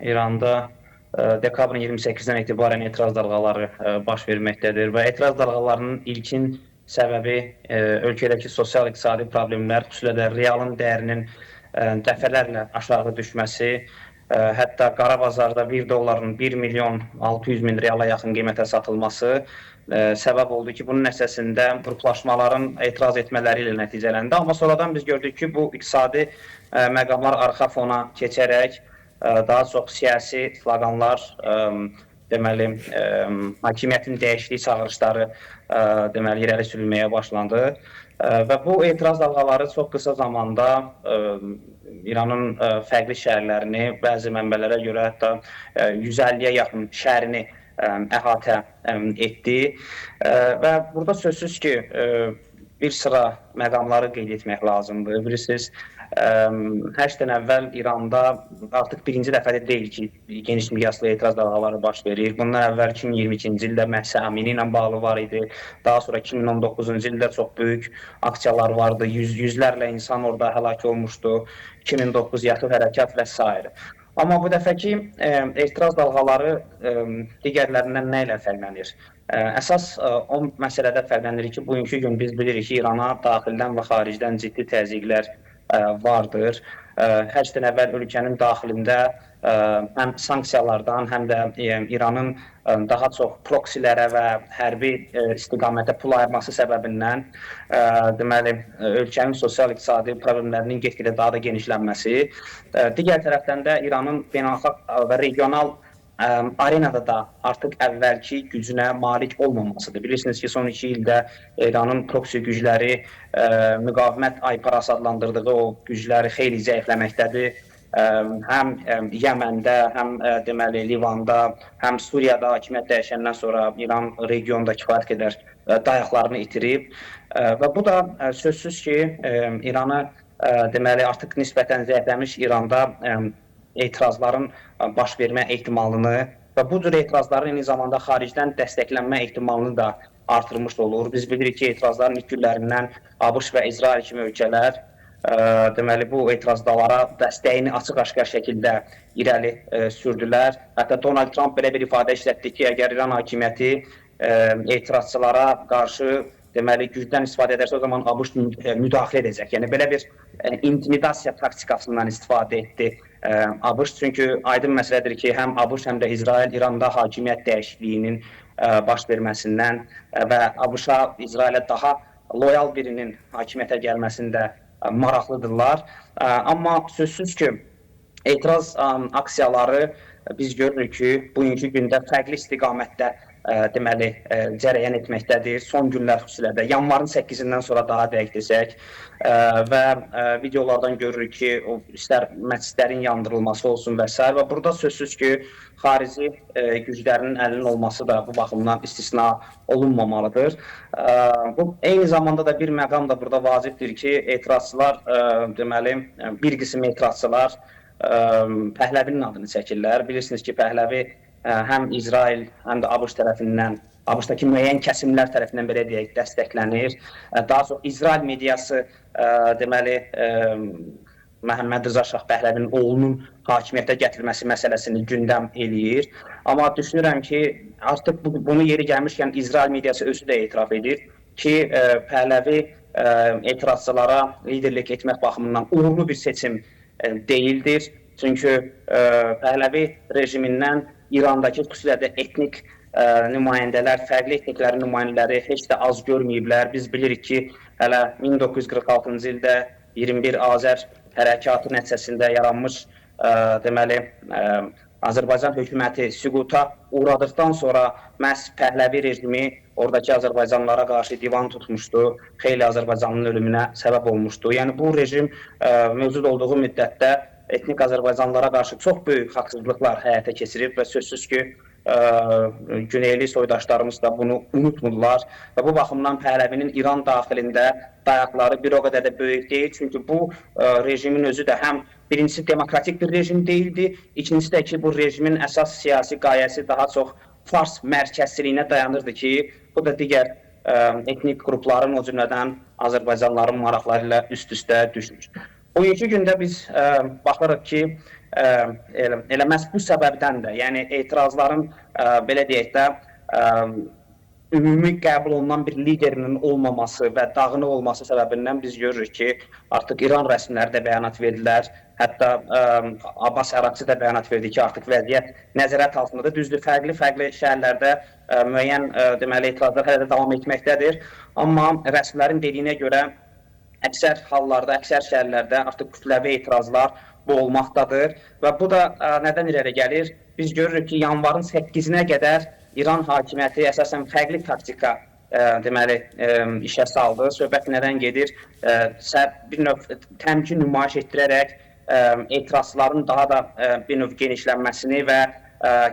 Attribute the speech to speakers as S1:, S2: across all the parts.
S1: İranda dekabrın 28-dən etibarən etiraz dalğaları baş verməkdədir və etiraz dalğalarının ilkin səbəbi ölkədəki sosial-iqtisadi problemlər, xüsusilə də realın dəyərinin dəfələrlə aşağı düşməsi, hətta qara bazarda 1 dolların 1 milyon 600 min reala yaxın qiymətə satılması səbəb oldu ki, bunun əsasında qruplaşmaların etiraz etmələri ilə nəticələndi. Amma sonradan biz gördük ki, bu iqtisadi məqamlar arxa fona keçərək daha çox siyasi sloqanlar, deməli, hakimiyyətin dəyişikliyi çağırışları deməli, irəli sürülməyə başlandı. Və bu etiraz dalğaları çox qısa zamanda İranın fərqli şəhərlərini, bəzi mənbələrə görə hətta 150-yə yaxın şəhərini əhatə etdi. Və burada sözsüz ki, bir sıra məqamları qeyd etmək lazımdır. Bilirsiniz, 8 il əvvəl İranda artıq birinci dəfədə deyil ki, geniş miqyaslı etiraz dalğaları baş verir. Bundan əvvəl 2022-ci ildə Məhsə Amini ilə bağlı var idi. Daha sonra 2019-cu ildə çox böyük aksiyalar vardı. Yüzlərlə insan orada həlak olmuşdu. 2009 Yaxın Hərəkat və s. Amma bu dəfəki etiraz dalğaları digərlərindən nə ilə fərqlənir? Əsas o məsələdə fərqlənir ki, bugünkü gün biz bilirik ki, İrana daxildən və xaricdən ciddi təzyiqlər vardır. 8 il əvvəl ölkənin daxilində həm sanksiyalardan, həm də İranın daha çox proksilərə və hərbi istiqamətə pul ayırması səbəbindən deməli, ölkənin sosial-iqtisadi problemlərinin get-gedə daha da genişlənməsi. Digər tərəfdən də İranın beynəlxalq və regional arenada da artıq əvvəlki gücünə malik olmamasıdır. Bilirsiniz ki, son 2 ildə İranın proksi gücləri müqavimət ayparası adlandırdığı o gücləri xeyli zəifləməkdədir. Həm Yəməndə, həm deməli Livanda, həm Suriyada hakimiyyət dəyişəndən sonra İran regionda kifayət qədər dayaqlarını itirib. Və bu da sözsüz ki, İranı deməli artıq nisbətən zəifləmiş İranda etirazların baş vermə ehtimalını və bu cür etirazların eyni zamanda xaricdən dəstəklənmə ehtimalını da artırmış olur. Biz bilirik ki, etirazların ilk günlərindən ABŞ və İsrail kimi ölkələr deməli, bu etirazlara dəstəyini açıq-aşkar şəkildə irəli sürdülər. Hətta Donald Trump belə bir ifadə işlətdi ki, əgər İran hakimiyyəti etirazçılara qarşı deməli, gücdən istifadə edərsə, o zaman ABŞ müdaxilə edəcək. Yəni, belə bir intimidasiya taktikasından istifadə etdi ABŞ. Çünki aydın məsələdir ki, həm ABŞ, həm də İsrail İranda hakimiyyət dəyişikliyinin baş verməsindən və ABŞ-a, İsrailə daha loyal birinin hakimiyyətə gəlməsində maraqlıdırlar. Amma sözsüz ki, etiraz aksiyaları biz görürük ki, bugünkü gündə fərqli istiqamətdə deməli, cərəyan etməkdədir. Son günlər xüsusilə də yanvarın 8-dən sonra daha dəqiq desək və videolardan görürük ki, istər məscidlərin yandırılması olsun və s. Və burada sözsüz ki, xarici güclərinin əlinin olması da bu baxımdan istisna olunmamalıdır. Bu eyni zamanda da bir məqam da burada vacibdir ki, etirazçılar, deməli, bir qism etirazçılar Pəhləvinin adını çəkirlər. Bilirsiniz ki, Pəhləvi həm İsrail, həm də ABŞ tərəfindən, ABŞ-dakı müəyyən kəsimlər tərəfindən belə deyək, dəstəklənir. Daha çox İsrail mediası, deməli, Məhəmməd Rza Şah Pəhləvinin oğlunun hakimiyyətə gətirilməsi məsələsini gündəm eləyir. Amma düşünürəm ki, artıq bunu yeri gəlmişkən İsrail mediası özü də etiraf edir ki, Pəhləvi etirazçılara liderlik etmək baxımından uğurlu bir seçim deyildir. Çünki Pəhləvi rejimindən İrandakı xüsusilə də etnik nümayəndələr, fərqli etniklərin nümayəndələri heç də az görməyiblər. Biz bilirik ki, hələ 1946-cı ildə 21 Azər hərəkatı nəticəsində yaranmış deməli, Azərbaycan hökuməti süquta uğradıqdan sonra məhz Pəhləvi rejimi oradakı Azərbaycanlılara qarşı divan tutmuşdu, xeyli Azərbaycanlının ölümünə səbəb olmuşdu. Yəni, bu rejim mövcud olduğu müddətdə etnik Azərbaycanlılara qarşı çox böyük haqsızlıqlar həyata keçirib və sözsüz ki, güneyli soydaşlarımız da bunu unutmurlar və bu baxımdan Pəhləvinin İran daxilində dayaqları bir o qədər də böyük deyil. Çünki bu rejimin özü də həm birincisi demokratik bir rejim deyildi, ikincisi də ki, bu rejimin əsas siyasi qayəsi daha çox Fars mərkəzliyinə dayanırdı ki, bu da digər etnik qrupların, o cümlədən Azərbaycanlıların maraqları ilə üst-üstə düşmüş. Bugünkü gündə biz baxırıq ki, elə məhz bu səbəbdən də, yəni etirazların belə deyək də ümumi qəbul olunan bir liderinin olmaması və dağınıq olması səbəbindən biz görürük ki, artıq İran rəsmiləri də bəyanat verdilər. Hətta Abbas Əraqçı da bəyanat verdi ki, artıq vəziyyət nəzarət altındadır. Düzdür, fərqli şəhərlərdə müəyyən deməli etirazlar hələ də davam etməkdədir. Amma rəsmilərin dediyinə görə əksər hallarda, əksər şəhərlərdə artıq kütləvi etirazlar olmaqdadır və bu da nədən irəli gəlir? Biz görürük ki, yanvarın 8-nə qədər İran hakimiyyəti əsasən fərqli taktika deməli işə saldı. Söhbət nədən gedir? Bir növ təmkin nümayiş etdirərək etirazların daha da bir növ genişlənməsini və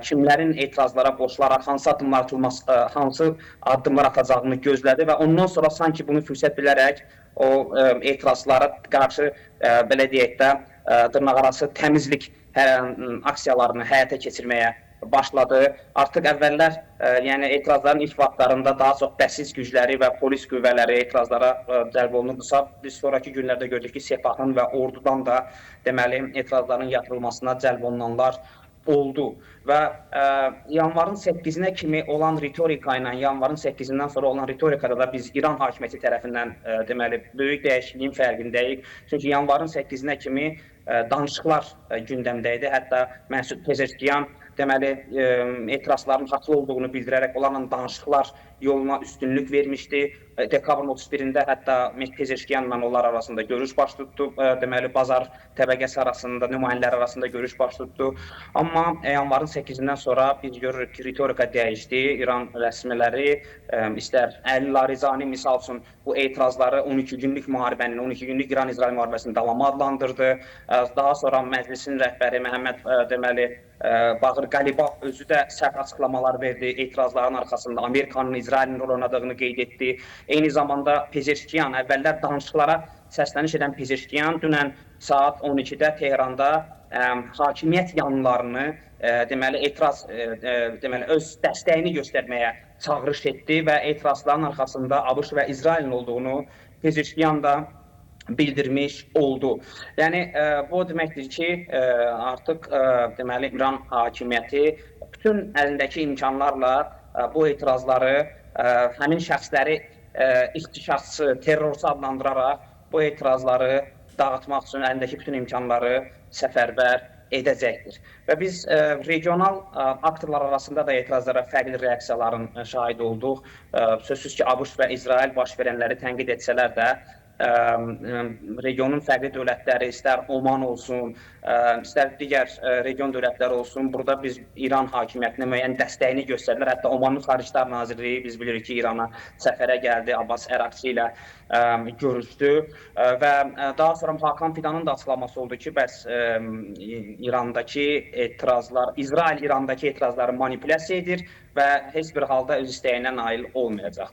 S1: kimlərin etirazlara qoşularaq hansı addımlar atacağını gözlədi və ondan sonra sanki bunu fürsət bilərək o etirazlara qarşı belə deyək də dırnaqarası təmizlik aksiyalarını həyata keçirməyə başladı. Artıq əvvəllər, yəni etirazların ilk vaxtlarında daha çox bəsis gücləri və polis qüvvələri etirazlara cəlb olunurdusa, biz sonraki günlərdə gördük ki, Sepahın və ordudan da deməli etirazların yatırılmasına cəlb olunanlar oldu və yanvarın 8-nə kimi olan ritorika ilə yanvarın 8-dən sonra olan ritorikada da biz İran hakimiyyəti tərəfindən deməli böyük dəyişikliyin fərqindəyik. Çünki yanvarın 8-nə kimi danışıqlar gündəmdə idi. Hətta Məsud Pezeşkiyan deməli etirazların haqlı olduğunu bildirərək onlarla danışıqlar yoluna üstünlük vermişdi. Dekabrın 31-də hətta Pezeşkiyanla onlar arasında görüş baş tutdu. Deməli bazar təbəqəsi arasında, nümayəndələr arasında görüş baş tutdu. Amma yanvarın 8-dən sonra biz görürük ki, ritorika dəyişdi. İran rəsmiləri istər Əli Larizani misal üçün bu etirazları 12 günlük müharibənin, 12 günlük İran-İsrail müharibəsinin davamı adlandırdı. Daha sonra məclisin rəhbəri Məhəmməd deməli Bağır Qalibaf özü də sərt açıqlamalar verdi. Etirazların arxasında Amerikanın, İsrailin rol oynadığını qeyd etdi. Eyni zamanda Pezeşkiyan, əvvəllər danışıqlara səsləniş edən Pezeşkiyan dünən saat 12-də Tehranda hakimiyyət yanlarını deməli etiraz deməli öz dəstəyini göstərməyə çağırış etdi və etirazların arxasında ABŞ və İsrailin olduğunu Pezeşkiyan da bildirmiş oldu. Yəni bu deməkdir ki, artıq deməli İran hakimiyyəti bütün əlindəki imkanlarla bu etirazları həmin şəxsləri ixtişaşçı, terrorçu adlandıraraq bu etirazları dağıtmaq üçün əlindəki bütün imkanları səfərbər edəcəkdir. Və biz regional aktorlar arasında da etirazlara fərqli reaksiyaların şahid olduq. Sözsüz ki, ABŞ və İsrail baş verənləri tənqid etsələr də regionun fərqli dövlətləri, istər Oman olsun, istər digər region dövlətləri olsun, burada biz İran hakimiyyətinə müəyyən dəstəyini göstərdilər. Hətta Omanın Xariclər Nazirliyi biz bilirik ki, İrana səfərə gəldi, Abbas Əraqçı ilə görüşdü və daha sonra Hakan Fidanın da açıqlaması oldu ki, bəs İrandakı etirazlar, İsrail İrandakı etirazları manipulyasiya edir və heç bir halda öz istəyinə nail olmayacaqdır.